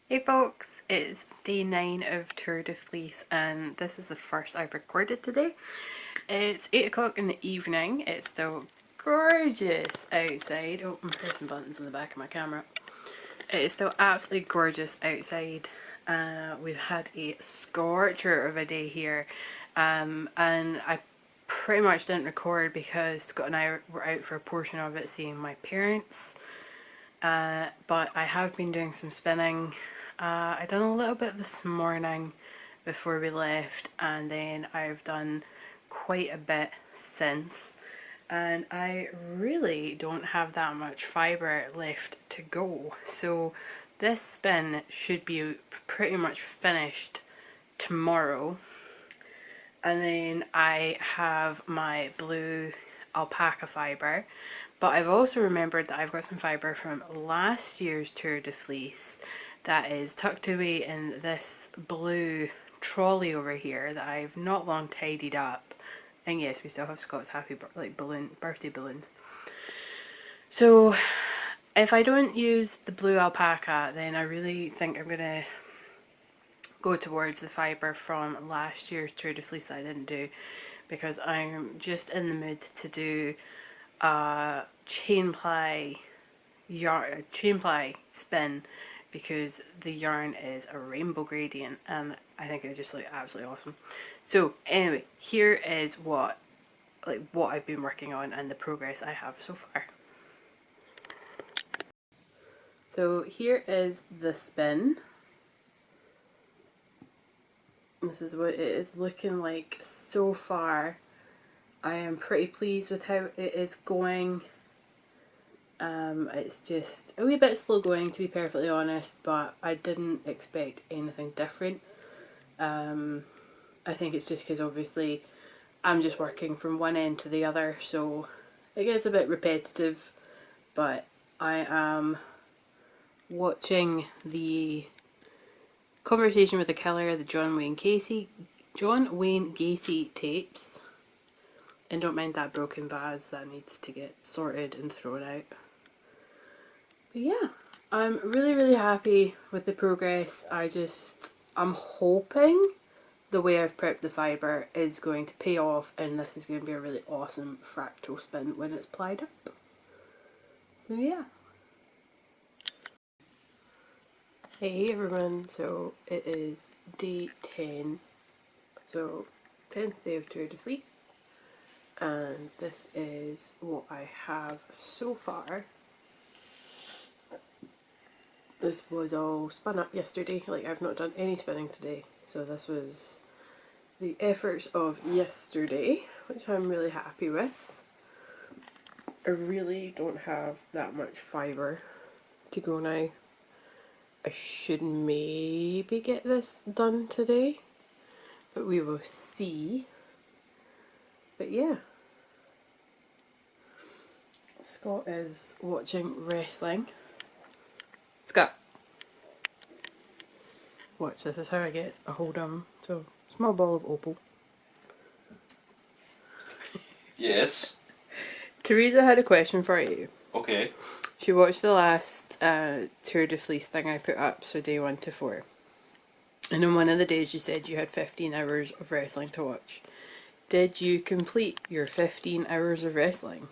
Hey folks, it's day 9 of Tour de Fleece and this is the first I've recorded today. It's 8 o'clock in the evening, it's still gorgeous outside. Oh, I'm pressing buttons in the back of my camera. It is still absolutely gorgeous outside. We've had a scorcher of a day here and I pretty much didn't record because Scott and I were out for a portion of it seeing my parents. But I have been doing some spinning. I done a little bit this morning before we left, and then I've done quite a bit since. And I really don't have that much fibre left to go. So this spin should be pretty much finished tomorrow. And then I have my blue alpaca fibre. But I've also remembered that I've got some fibre from last year's Tour de Fleece that is tucked away in this blue trolley over here that I've not long tidied up. And yes, we still have Scott's happy birthday balloons. So if I don't use the blue alpaca, then I really think I'm going to go towards the fibre from last year's Tour de Fleece that I didn't do, because I'm just in the mood to do a chain ply spin, because the yarn is a rainbow gradient and I think it just looks absolutely awesome. So anyway, here is what I've been working on and the progress I have so far. So here is the spin. This is what it is looking like so far. I am pretty pleased with how it is going. It's just a wee bit slow going, to be perfectly honest, but I didn't expect anything different. I think it's just because obviously I'm just working from one end to the other, so it gets a bit repetitive, but I am watching the Conversation with the Killer, the John Wayne Gacy tapes. And don't mind that broken vase, that needs to get sorted and thrown out. But yeah, I'm really happy with the progress. I'm hoping the way I've prepped the fibre is going to pay off and this is going to be a really awesome fractal spin when it's plied up. So yeah. Hey everyone, so it is day 10, so 10th day of Tour de Fleece. And this is what I have so far. This was all spun up yesterday, like I've not done any spinning today, so this was the efforts of yesterday, which I'm really happy with. I really don't have that much fibre to go now. I should maybe get this done today, but we will see. But yeah. Scott is watching wrestling. Scott! Watch, this is how I get a hold of him. So, small ball of opal. Yes. Teresa had a question for you. Okay. She watched the last Tour de Fleece thing I put up, so day 1 to 4. And on one of the days you said you had 15 hours of wrestling to watch. Did you complete your 15 hours of wrestling?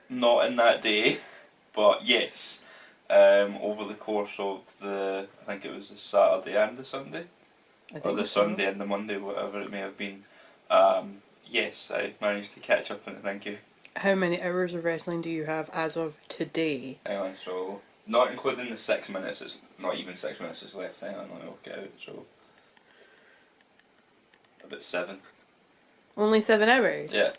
Not in that day, but yes. Over the course of I think it was the Saturday and the Sunday, or the Sunday and the Monday, whatever it may have been. Yes, I managed to catch up on it, thank you. How many hours of wrestling do you have as of today? Hang on, so, not including the 6 minutes, it's not even 6 minutes is left, hang on, I'll work it out, so, about 7. Only 7 hours? Yeah.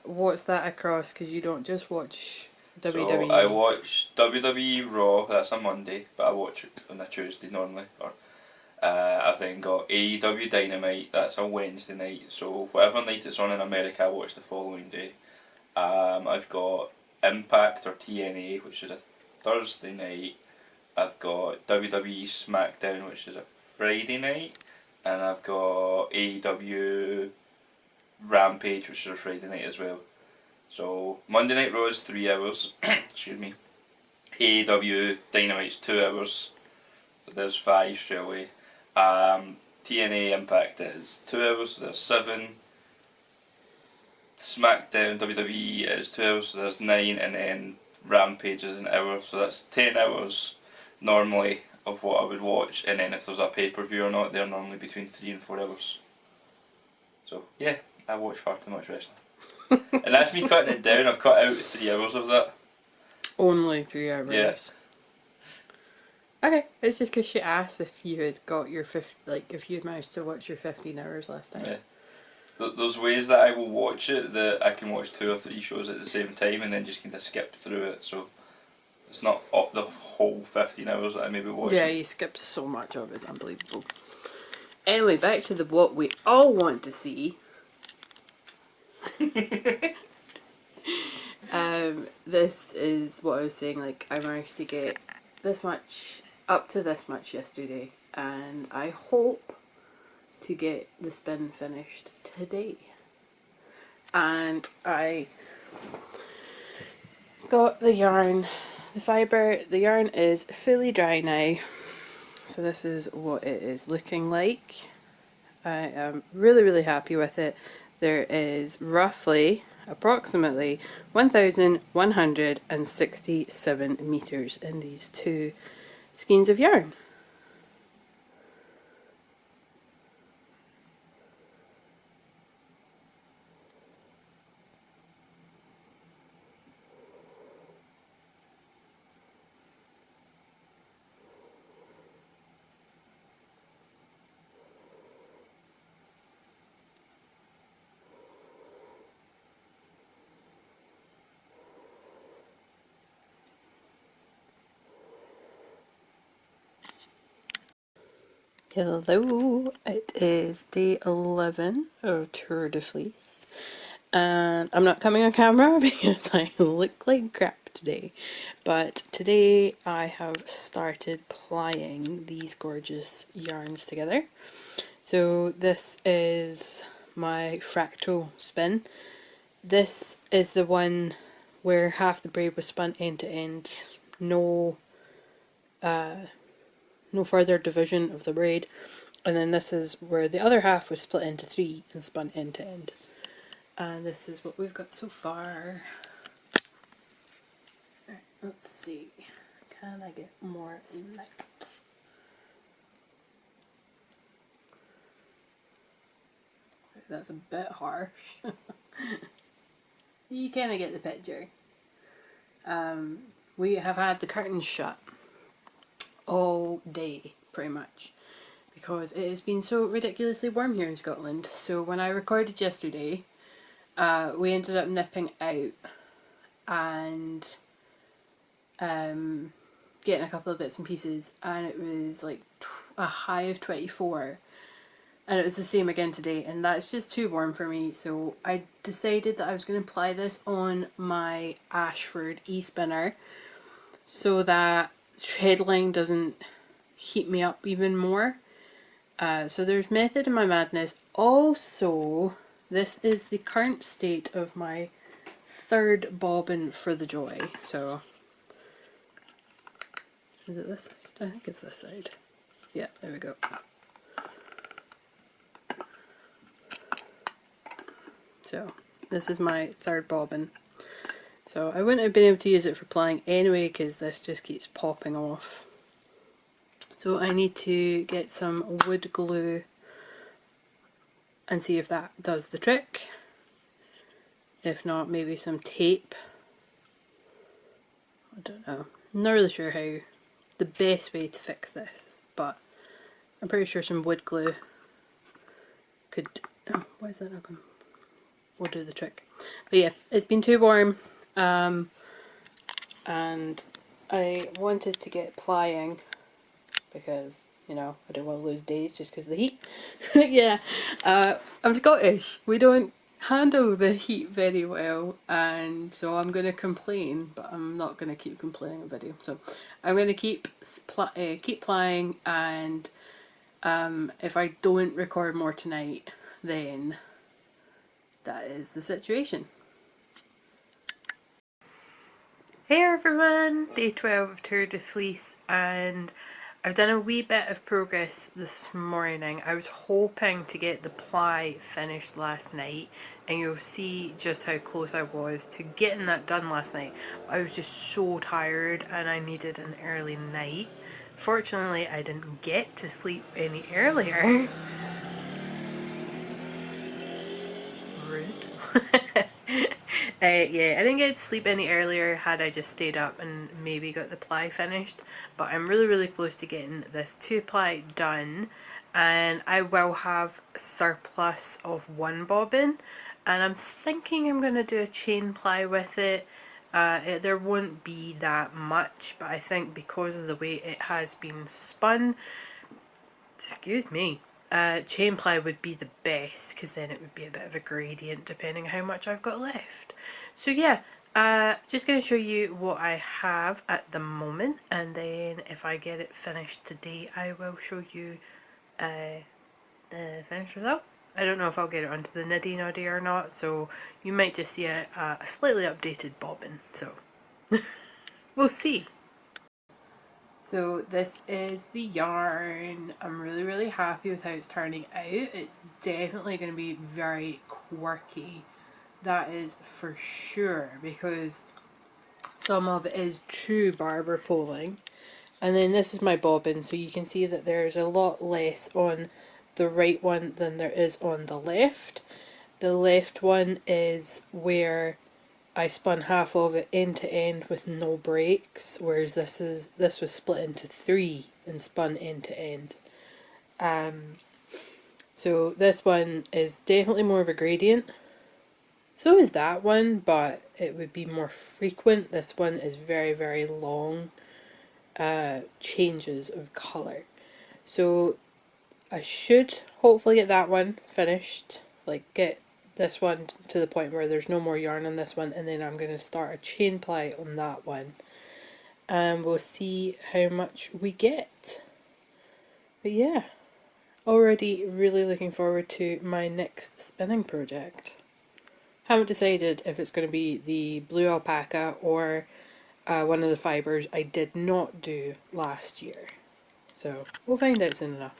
What's that across? Because you don't just watch WWE. So I watch WWE Raw, that's on Monday, but I watch it on a Tuesday normally. Or I've then got AEW Dynamite, that's a Wednesday night, so whatever night it's on in America I watch the following day. I've got Impact or TNA, which is a Thursday night. I've got WWE SmackDown, which is a Friday night. And I've got AEW Rampage, which is a Friday night as well. So Monday Night Raw is 3 hours, excuse me. AW Dynamite's 2 hours, so there's 5 straight away. TNA Impact is 2 hours, so there's 7. SmackDown WWE is 2 hours, so there's 9, and then Rampage is an hour, so that's 10 hours normally of what I would watch, and then if there's a pay-per-view or not, they're normally between 3 and 4 hours. So yeah, I watch far too much wrestling. And that's me cutting it down. I've cut out 3 hours of that. Only 3 hours? Yeah. Okay, it's just because she asked if you had got your if you had managed to watch your 15 hours last time. Yeah. There's ways that I will watch it that I can watch 2 or 3 shows at the same time and then just kind of skip through it, so it's not up the whole 15 hours that I maybe watched. Yeah, you skipped so much of it, it's unbelievable. Anyway, back to what we all want to see. This is what I was saying, like I managed to get this much, up to this much yesterday, and I hope to get the spin finished today. And I got the yarn, the fibre, the yarn is fully dry now, so this is what it is looking like. I am really happy with it. There is approximately 1,167 meters in these 2 skeins of yarn. Hello, it is day 11 of Tour de Fleece, and I'm not coming on camera because I look like crap today, but today I have started plying these gorgeous yarns together. So this is my fractal spin. This is the one where half the braid was spun end to end, no further division of the braid, and then this is where the other half was split into 3 and spun end to end. And this is what we've got so far. Right, let's see, can I get more light? That's a bit harsh. You kind of get the picture. We have had the curtains shut all day, pretty much, because it has been so ridiculously warm here in Scotland. So when I recorded yesterday, we ended up nipping out and getting a couple of bits and pieces, and it was like a high of 24, and it was the same again today, and that's just too warm for me. So I decided that I was going to apply this on my Ashford e-spinner so that threadline doesn't heat me up even more. So there's method in my madness. Also, this is the current state of my 3rd bobbin for the Joy. So, is it this side? I think it's this side. Yeah, there we go. So, this is my 3rd bobbin. So I wouldn't have been able to use it for plying anyway because this just keeps popping off. So I need to get some wood glue and see if that does the trick. If not, maybe some tape. I don't know. I'm not really sure how the best way to fix this, but I'm pretty sure some wood glue could... Oh, why is that not going? Will do the trick. But yeah, it's been too warm. And I wanted to get plying because, you know, I don't want to lose days just because of the heat. Yeah, I'm Scottish. We don't handle the heat very well, and so I'm going to complain, but I'm not going to keep complaining on video. So I'm going to keep plying, and if I don't record more tonight, then that is the situation. Hey everyone! Day 12 of Tour de Fleece, and I've done a wee bit of progress this morning. I was hoping to get the ply finished last night, and you'll see just how close I was to getting that done last night. I was just so tired and I needed an early night. Fortunately, I didn't get to sleep any earlier. Rude. Yeah, I didn't get to sleep any earlier had I just stayed up and maybe got the ply finished, but I'm really close to getting this 2-ply done, and I will have surplus of one bobbin, and I'm thinking I'm going to do a chain ply with it. There won't be that much, but I think because of the way it has been spun, excuse me, chain ply would be the best, because then it would be a bit of a gradient depending on how much I've got left. So yeah, just going to show you what I have at the moment, and then if I get it finished today I will show you the finished result. I don't know if I'll get it onto the niddy noddy or not, so you might just see a slightly updated bobbin, so we'll see. So this is the yarn. I'm really happy with how it's turning out. It's definitely going to be very quirky, that is for sure, because some of it is true barber pulling. And then this is my bobbin, so you can see that there's a lot less on the right one than there is on the left. The left one is where I spun half of it end to end with no breaks, whereas this was split into 3 and spun end to end. So this one is definitely more of a gradient. So is that one, but it would be more frequent. This one is very long changes of colour. So I should hopefully get that one finished, like get this one to the point where there's no more yarn on this one, and then I'm going to start a chain ply on that one, and we'll see how much we get. But yeah, already really looking forward to my next spinning project. Haven't decided if it's going to be the blue alpaca or one of the fibres I did not do last year, so we'll find out soon enough.